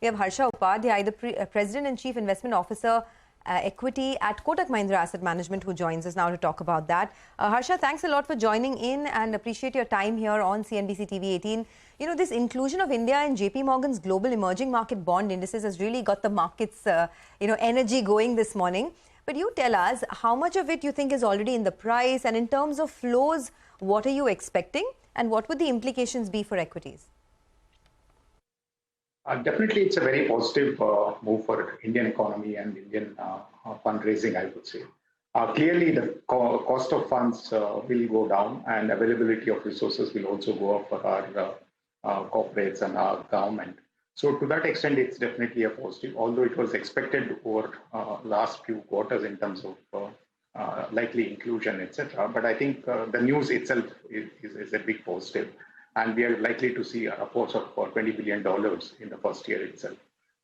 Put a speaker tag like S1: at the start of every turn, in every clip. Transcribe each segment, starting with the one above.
S1: We have Harsha Upadhyaya, the President and Chief Investment Officer, Equity at Kotak Mahindra Asset Management, who joins us now to talk about that. Harsha, thanks a lot for joining in and appreciate your time here on CNBC TV18. You know, this inclusion of India in JPMorgan's global emerging market bond indices has really got the markets, energy going this morning. But you tell us how much of it you think is already in the price, and in terms of flows, what are you expecting and what would the implications be for equities?
S2: Definitely, it's a very positive move for Indian economy and Indian fundraising, I would say. Clearly, the cost of funds will go down and availability of resources will also go up for our corporates and our government. So to that extent, it's definitely a positive, although it was expected over last few quarters in terms of likely inclusion, etc. But I think the news itself is a big positive. And we are likely to see upwards of $20 billion in the first year itself.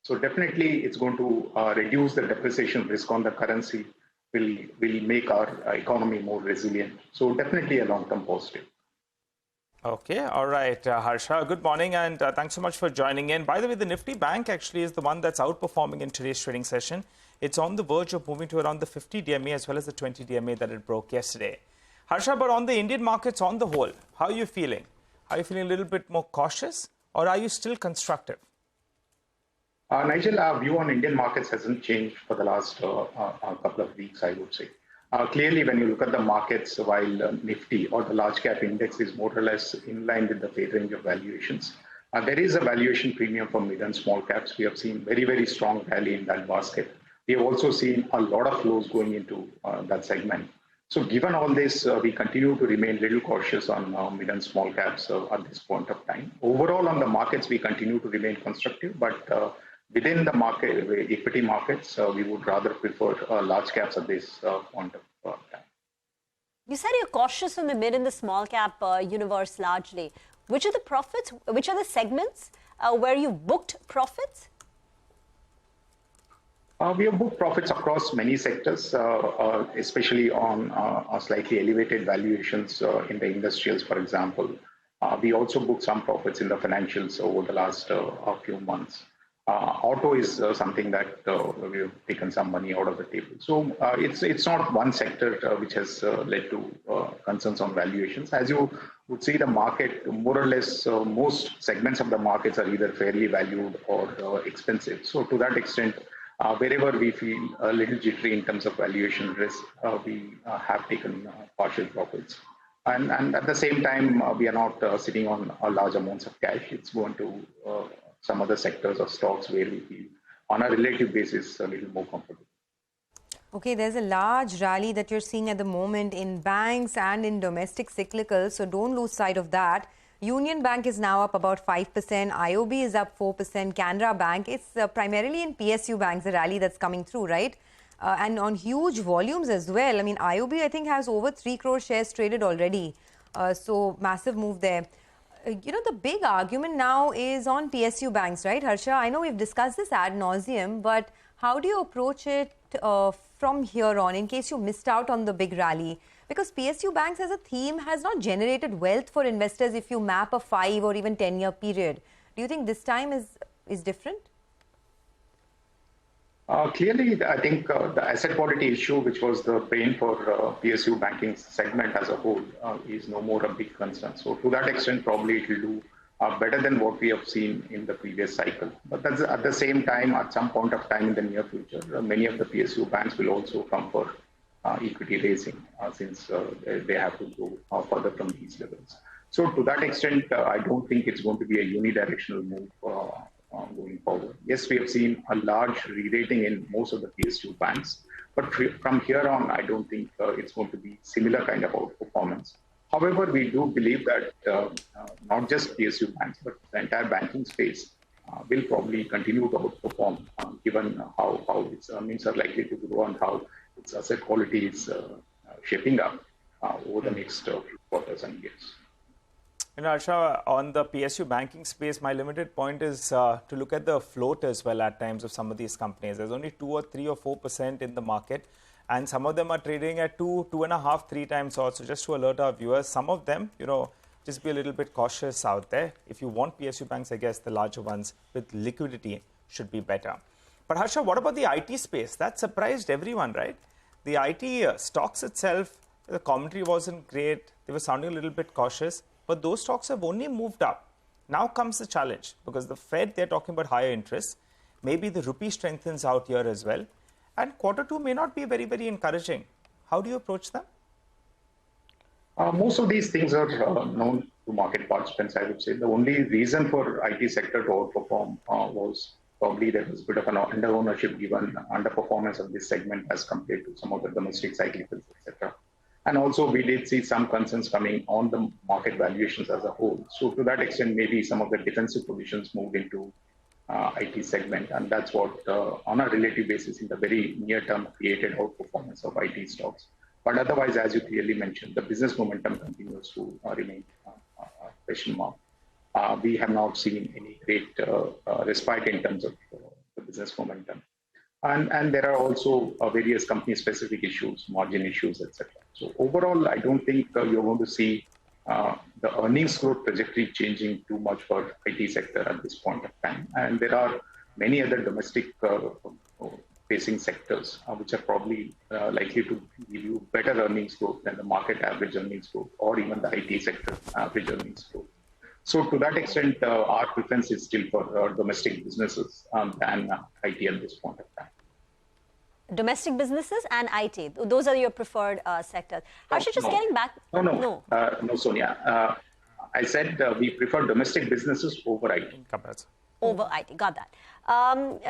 S2: So definitely it's going to reduce the depreciation risk on the currency, will make our economy more resilient. So definitely a long-term positive.
S3: Okay, all right, Harsha, good morning and thanks so much for joining in. By the way, the Nifty Bank actually is the one that's outperforming in today's trading session. It's on the verge of moving to around the 50 DMA as well as the 20 DMA that it broke yesterday. Harsha, but on the Indian markets on the whole, how are you feeling? Are you feeling a little bit more cautious or are you still constructive?
S2: Nigel, our view on Indian markets hasn't changed for the last couple of weeks, I would say. Clearly, when you look at the markets, while Nifty or the large cap index is more or less in line with the fair range of valuations, there is a valuation premium for mid and small caps. We have seen very, very strong rally in that basket. We have also seen a lot of flows going into that segment. So given all this, we continue to remain a little cautious on mid and small caps at this point of time. Overall, on the markets, we continue to remain constructive, but within the market, equity markets, we would rather prefer large caps at this point of time.
S4: You said you're cautious on the mid and the small cap universe largely. Which are the segments where you booked profits?
S2: We have booked profits across many sectors, especially on slightly elevated valuations in the industrials, for example. We also booked some profits in the financials over the last few months. Auto is something that we've taken some money out of the table. So it's not one sector which has led to concerns on valuations. As you would see, the market, more or less, most segments of the markets are either fairly valued or expensive. So to that extent, wherever we feel a little jittery in terms of valuation risk, we have taken partial profits. And at the same time, we are not sitting on large amounts of cash. It's going to some other sectors or stocks where we feel, on a relative basis, a little more comfortable.
S1: Okay, there's a large rally that you're seeing at the moment in banks and in domestic cyclicals, so don't lose sight of that. Union Bank is now up about 5%, IOB is up 4%, Canara Bank. It's primarily in PSU banks, the rally that's coming through, right? And on huge volumes as well. I mean, IOB, I think, has over 3 crore shares traded already. So massive move there. The big argument now is on PSU banks, right, Harsha? I know we've discussed this ad nauseum, but how do you approach it from here on in case you missed out on the big rally? Because PSU banks as a theme has not generated wealth for investors if you map a 5 or even 10-year period. Do you think this time is different?
S2: Clearly, I think the asset quality issue, which was the pain for PSU banking segment as a whole, is no more a big concern. So to that extent, probably it will do better than what we have seen in the previous cycle. But that's, at the same time, at some point of time in the near future, many of the PSU banks will also come for equity raising since they have to go further from these levels. So to that extent, I don't think it's going to be a unidirectional move going forward. Yes, we have seen a large re-rating in most of the PSU banks, but from here on, I don't think it's going to be similar kind of outperformance. However, we do believe that not just PSU banks, but the entire banking space will probably continue to outperform given how its earnings are likely to grow and how its asset quality is shaping up over the next few quarters and years.
S3: Harsha, on the PSU banking space, my limited point is to look at the float as well at times of some of these companies. There's only 2 or 3 or 4% in the market, and some of them are trading at 2, 2.5, 3 times odds. So just to alert our viewers, some of them, just be a little bit cautious out there. If you want PSU banks, I guess the larger ones with liquidity, should be better. But Harsha, what about the IT space? That surprised everyone, right? The IT stocks itself, the commentary wasn't great. They were sounding a little bit cautious, but those stocks have only moved up. Now comes the challenge, because the Fed, they're talking about higher interest. Maybe the rupee strengthens out here as well. And Q2 may not be very, very encouraging. How do you approach them?
S2: Most of these things are known to market participants, I would say. The only reason for IT sector to outperform was probably there was a bit of an under-ownership given underperformance of this segment as compared to some of the domestic cyclicals, etc. And also we did see some concerns coming on the market valuations as a whole. So to that extent, maybe some of the defensive positions moved into IT segment. And that's what, on a relative basis, in the very near term, created outperformance of IT stocks. But otherwise, as you clearly mentioned, the business momentum continues to remain question mark. We have not seen any great respite in terms of the business momentum. And there are also various company-specific issues, margin issues, etc. So overall, I don't think you're going to see the earnings growth trajectory changing too much for IT sector at this point of time. And there are many other domestic facing sectors which are probably likely to give you better earnings growth than the market average earnings growth or even the IT sector average earnings growth. So to that extent, our preference is still for domestic businesses than IT at this point of time.
S4: Domestic businesses and IT, those are your preferred sectors. Harsha, just getting back.
S2: No, Sonia. I said we prefer domestic businesses over IT.
S4: Over IT, got that.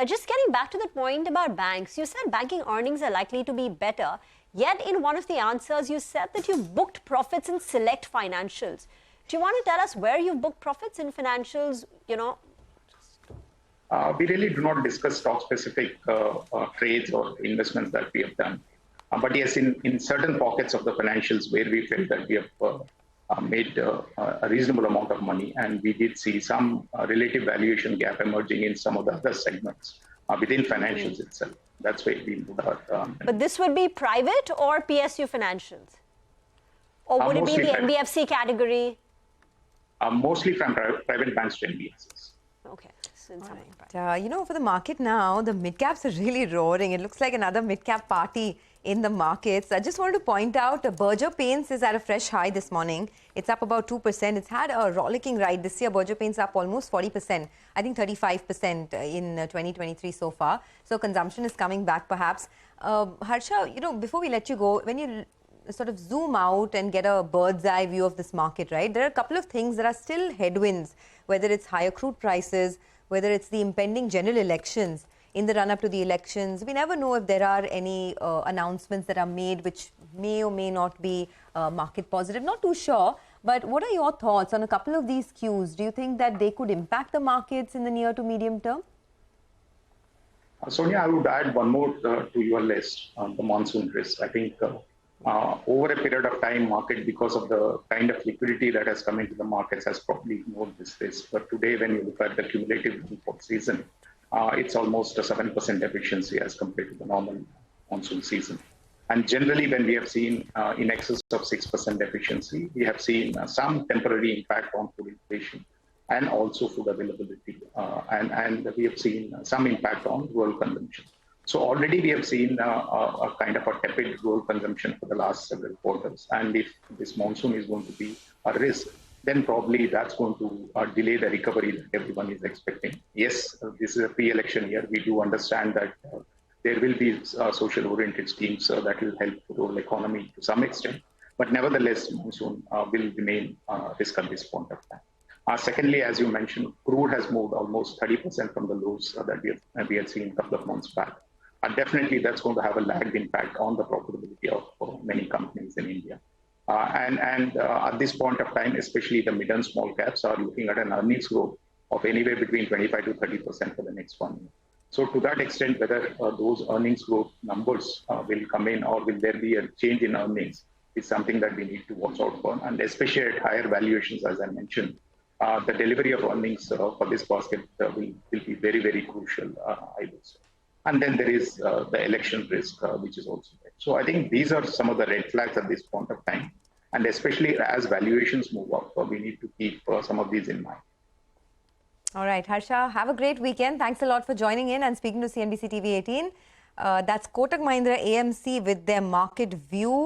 S4: Just getting back to the point about banks, you said banking earnings are likely to be better. Yet in one of the answers, you said that you booked profits in select financials. Do you want to tell us where you've booked profits in financials,
S2: We really do not discuss stock-specific trades or investments that we have done. But yes, in certain pockets of the financials where we felt that we have made a reasonable amount of money, and we did see some relative valuation gap emerging in some of the other segments within financials itself. That's where we moved our...
S4: But this would be private or PSU financials? Or would it be the NBFC category?
S2: Mostly from private banks to NBFCs.
S4: Okay.
S1: For the market now, the mid-caps are really roaring. It looks like another mid-cap party in the markets. I just wanted to point out, Berger Paints is at a fresh high this morning. It's up about 2%. It's had a rollicking ride this year. Berger Paints up almost 40%. I think 35% in 2023 so far. So consumption is coming back perhaps. Harsha, before we let you go, when you sort of zoom out and get a bird's eye view of this market, right? There are a couple of things that are still headwinds, whether it's higher crude prices, whether it's the impending general elections. In the run-up to the elections, we never know if there are any announcements that are made which may or may not be market positive. Not too sure, but what are your thoughts on a couple of these cues? Do you think that they could impact the markets in the near to medium term?
S2: Sonia, I would add one more to your list on the monsoon risk. I think over a period of time, market, because of the kind of liquidity that has come into the markets, has probably ignored this risk. But today, when you look at the cumulative rainfall season, it's almost a 7% deficiency as compared to the normal monsoon season. And generally, when we have seen in excess of 6% deficiency, we have seen some temporary impact on food inflation and also food availability. And we have seen some impact on rural consumption. So already we have seen a kind of a tepid rural consumption for the last several quarters. And if this monsoon is going to be a risk, then probably that's going to delay the recovery that everyone is expecting. Yes, this is a pre-election year. We do understand that there will be social-oriented schemes that will help the rural economy to some extent. But nevertheless, monsoon will remain risk at this point of time. Secondly, as you mentioned, crude has moved almost 30% from the lows that we had seen a couple of months back. And definitely that's going to have a lagged impact on the profitability of many companies in India. And at this point of time, especially the mid and small caps are looking at an earnings growth of anywhere between 25 to 30% for the next 1 year. So to that extent, whether those earnings growth numbers will come in or will there be a change in earnings is something that we need to watch out for. And especially at higher valuations, as I mentioned, the delivery of earnings for this basket will be very, very crucial, I would say. And then there is the election risk, which is also there. So I think these are some of the red flags at this point of time. And especially as valuations move up, we need to keep some of these in mind.
S1: All right, Harsha, have a great weekend. Thanks a lot for joining in and speaking to CNBC TV 18. That's Kotak Mahindra AMC with their market view.